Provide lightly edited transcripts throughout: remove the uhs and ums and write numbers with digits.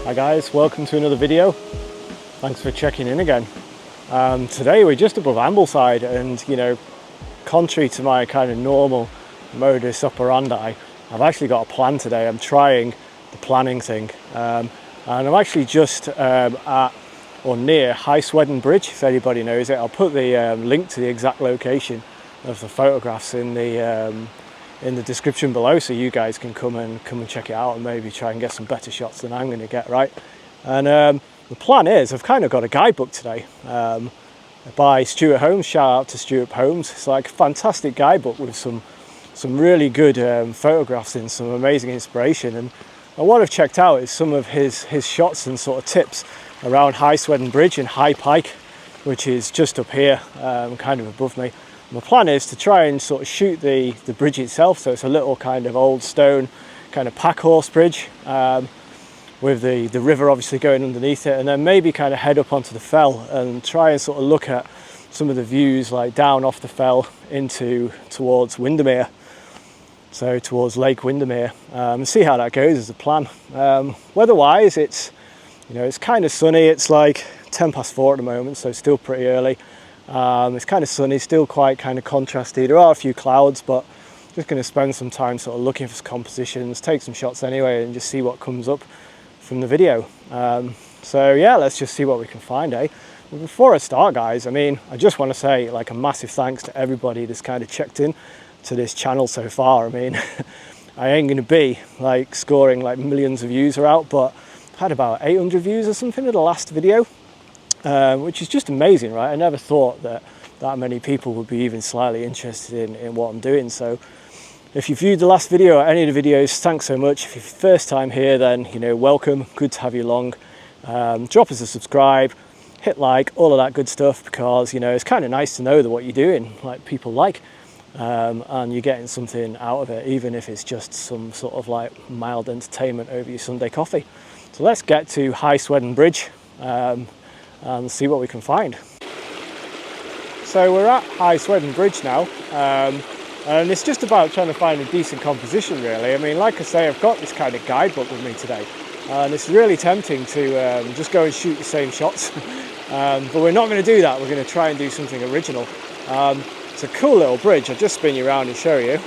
Hi guys, welcome to another video. Thanks for checking in again. Today we're just above Ambleside, and contrary to my kind of normal modus operandi, I've actually got a plan today. I'm trying the planning thing, and I'm actually just at or near High Swedden Bridge, if anybody knows it. I'll put the link to the exact location of the photographs in the description below, so you guys can come and check it out and maybe try and get some better shots than I'm going to get, right? And the plan is, I've kind of got a guidebook today by Stuart Holmes. Shout out to Stuart Holmes. It's like a fantastic guidebook with some really good photographs and some amazing inspiration. And what I've checked out is some of his shots and sort of tips around High Swedden Bridge and High Pike, which is just up here, kind of above me. My plan is to try and sort of shoot the bridge itself, so it's a little kind of old stone kind of pack horse bridge with the river obviously going underneath it, and then maybe kind of head up onto the fell and try and sort of look at some of the views like down off the fell towards Windermere, so towards Lake Windermere, and see how that goes as a plan. Weather-wise, it's kind of sunny. It's like 4:10 at the moment, so still pretty early. It's kind of sunny, still quite kind of contrasty. There are a few clouds, but just going to spend some time sort of looking for compositions, take some shots anyway, and just see what comes up from the video. So yeah, let's just see what we can find, eh? But before I start, guys, I just want to say like a massive thanks to everybody that's kind of checked in to this channel so far. I ain't going to be like scoring like millions of views are out, but I had about 800 views or something in the last video, which is just amazing, right? I never thought that many people would be even slightly interested in what I'm doing. So if you viewed the last video or any of the videos, thanks so much. If you're first time here, then welcome, good to have you along. Drop us a subscribe, hit like, all of that good stuff, because it's kind of nice to know that what you're doing like people like, and you're getting something out of it, even if it's just some sort of like mild entertainment over your Sunday coffee. So let's get to High Swedden Bridge and see what we can find. So we're at High Swedden Bridge now, and it's just about trying to find a decent composition, really. Like I say, I've got this kind of guidebook with me today, and it's really tempting to just go and shoot the same shots, but we're not going to do that. We're going to try and do something original. It's a cool little bridge. I'll just spin you around and show you.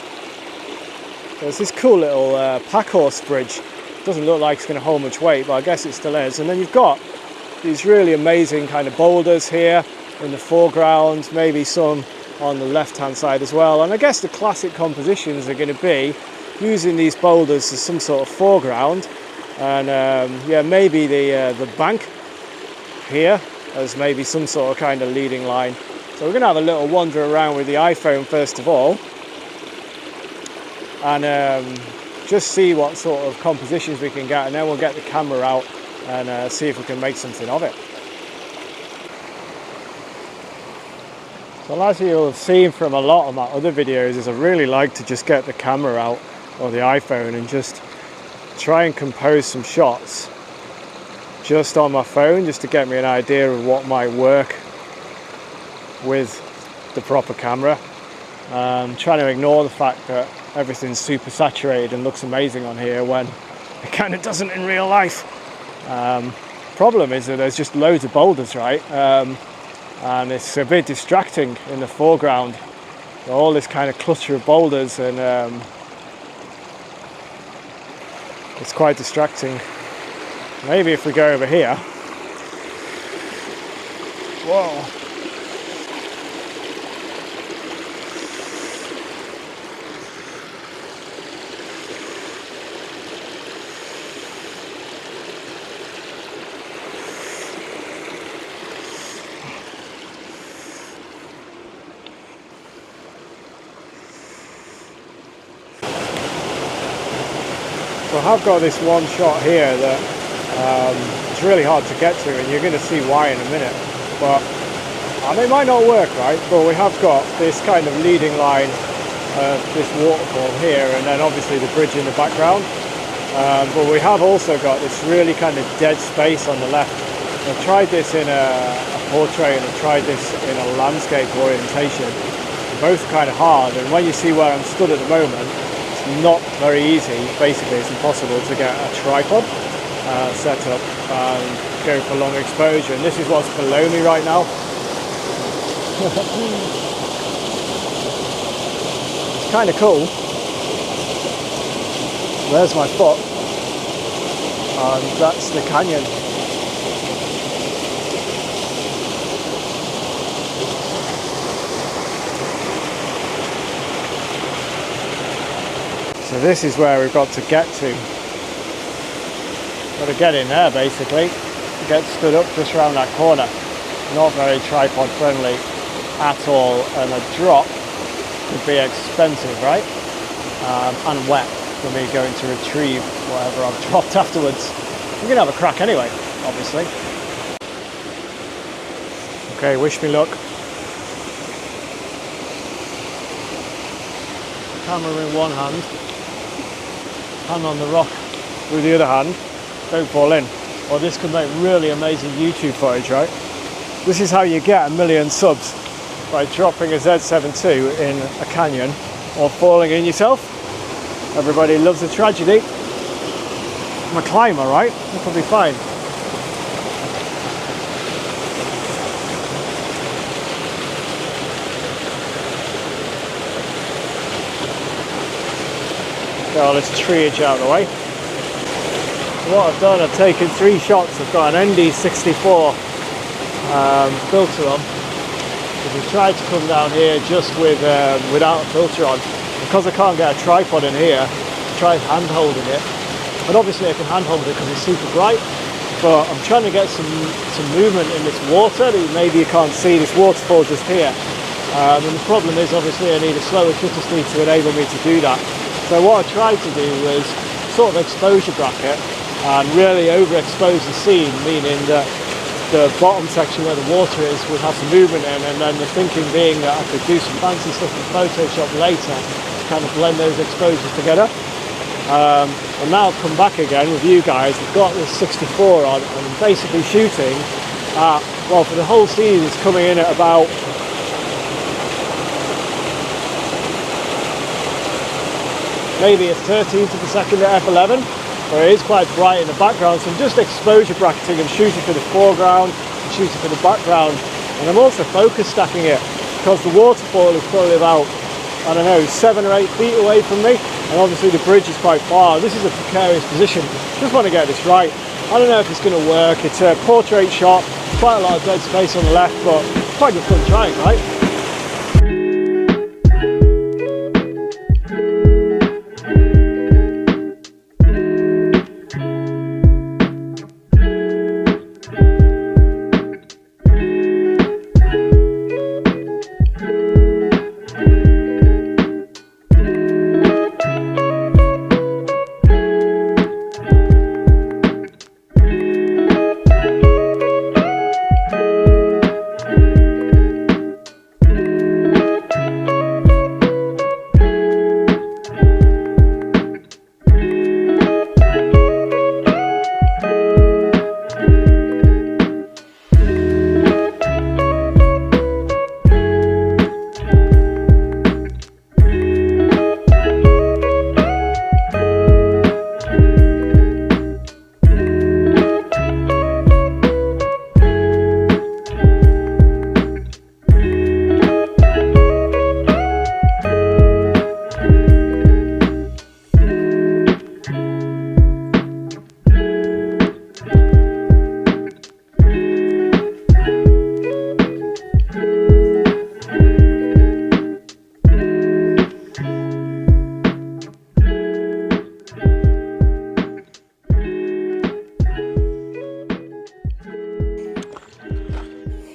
There's this cool little pack horse bridge. Doesn't look like it's going to hold much weight, but I guess it still is. And then you've got these really amazing kind of boulders here in the foreground, maybe some on the left hand side as well. And I guess the classic compositions are going to be using these boulders as some sort of foreground, and yeah, maybe the bank here as maybe some sort of kind of leading line. So we're going to have a little wander around with the iPhone first of all, and just see what sort of compositions we can get, and then we'll get the camera out and see if we can make something of it. Well, as you'll have seen from a lot of my other videos, is I really like to just get the camera out or the iPhone and just try and compose some shots just on my phone, just to get me an idea of what might work with the proper camera. Trying to ignore the fact that everything's super saturated and looks amazing on here when it kind of doesn't in real life. Problem is that there's just loads of boulders, right? And it's a bit distracting in the foreground, all this kind of cluster of boulders, and it's quite distracting. Maybe if we go over here. Whoa. So I have got this one shot here that it's really hard to get to, and you're going to see why in a minute. But it might not work, right? But we have got this kind of leading line, this waterfall here, and then obviously the bridge in the background. But we have also got this really kind of dead space on the left. I've tried this in a portrait, and I've tried this in a landscape orientation. Both kind of hard, and when you see where I'm stood at the moment, not very easy. Basically, it's impossible to get a tripod setup and go for long exposure. And this is what's below me right now. It's kind of cool. There's my foot, and that's the canyon. So this is where we've got to get to. Got to get in there basically, get stood up just around that corner. Not very tripod friendly at all, and a drop would be expensive, right? And wet for me going to retrieve whatever I've dropped afterwards. I'm gonna have a crack anyway, obviously. Okay, wish me luck. Camera in one hand on the rock with the other hand. Don't fall in, or this could make really amazing YouTube footage, right? This is how you get 1 million subs, by dropping a Z7 II in a canyon or falling in yourself. Everybody loves a tragedy. I'm a climber, right? That'll be fine. Get all this treeage out of the way. What I've done, I've taken 3 shots. I've got an ND64 filter on. I've tried to come down here just without a filter on. Because I can't get a tripod in here, I tried hand holding it. But obviously I can hand hold it because it's super bright. But I'm trying to get some movement in this water that maybe you can't see, this waterfall just here. And the problem is obviously I need a slower shutter speed to enable me to do that. So what I tried to do was sort of exposure bracket and really overexpose the scene, meaning that the bottom section where the water is would have some movement in, and then the thinking being that I could do some fancy stuff in Photoshop later to kind of blend those exposures together. And now I've come back again with you guys. I've got this 64 on and I'm basically shooting at, well, for the whole scene it's coming in at about maybe a 13th of a second at f11, where it is quite bright in the background. So I'm just exposure bracketing and shooting for the foreground, and shooting for the background, and I'm also focus stacking it because the waterfall is probably about, I don't know, 7 or 8 feet away from me, and obviously the bridge is quite far. This is a precarious position. Just want to get this right. I don't know if it's going to work. It's a portrait shot, quite a lot of dead space on the left, but quite good fun trying, right?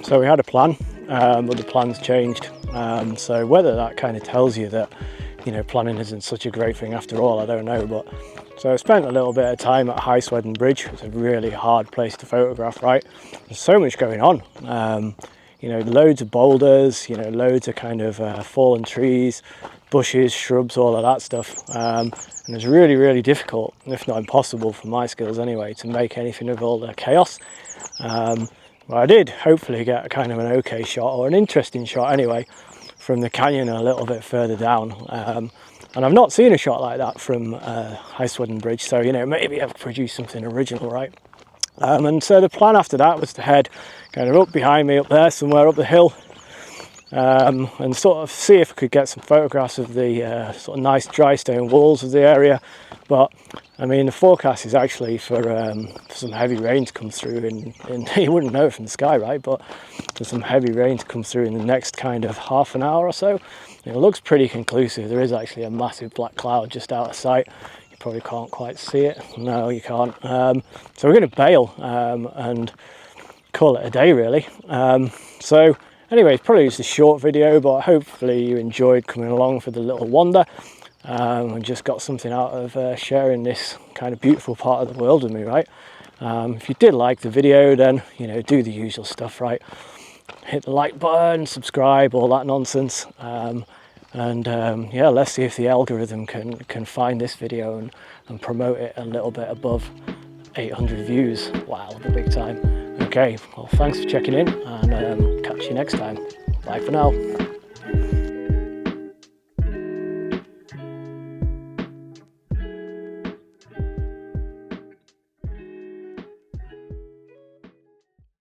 So we had a plan, but the plan's changed. So whether that kind of tells you that, you know, planning isn't such a great thing after all, I don't know. But so I spent a little bit of time at High Swedden Bridge. It's a really hard place to photograph, right? There's so much going on. You know, loads of boulders, you know, loads of kind of fallen trees, bushes, shrubs, all of that stuff. And it's really, really difficult, if not impossible for my skills anyway, to make anything of all the chaos. Well, I did hopefully get kind of an okay shot, or an interesting shot anyway, from the canyon a little bit further down. And I've not seen a shot like that from High Swedden Bridge, so you know, maybe I've produced something original, right? And so the plan after that was to head kind of up behind me, up there somewhere up the hill, and sort of see if I could get some photographs of the sort of nice dry stone walls of the area. But I mean, the forecast is actually for some heavy rain to come through in you wouldn't know it from the sky, right? But there's some heavy rain to come through in the next kind of half an hour or so. It looks pretty conclusive. There is actually a massive black cloud just out of sight. You probably can't quite see it. No, you can't. So we're going to bail and call it a day, really. So anyway, it's probably just a short video, but hopefully you enjoyed coming along for the little wander and just got something out of sharing this kind of beautiful part of the world with me, right? If you did like the video, then, you know, do the usual stuff, right? Hit the like button, subscribe, all that nonsense. Yeah, let's see if the algorithm can find this video and promote it a little bit above 800 views. Wow, the big time. Okay, well, thanks for checking in, and catch you next time. Bye for now.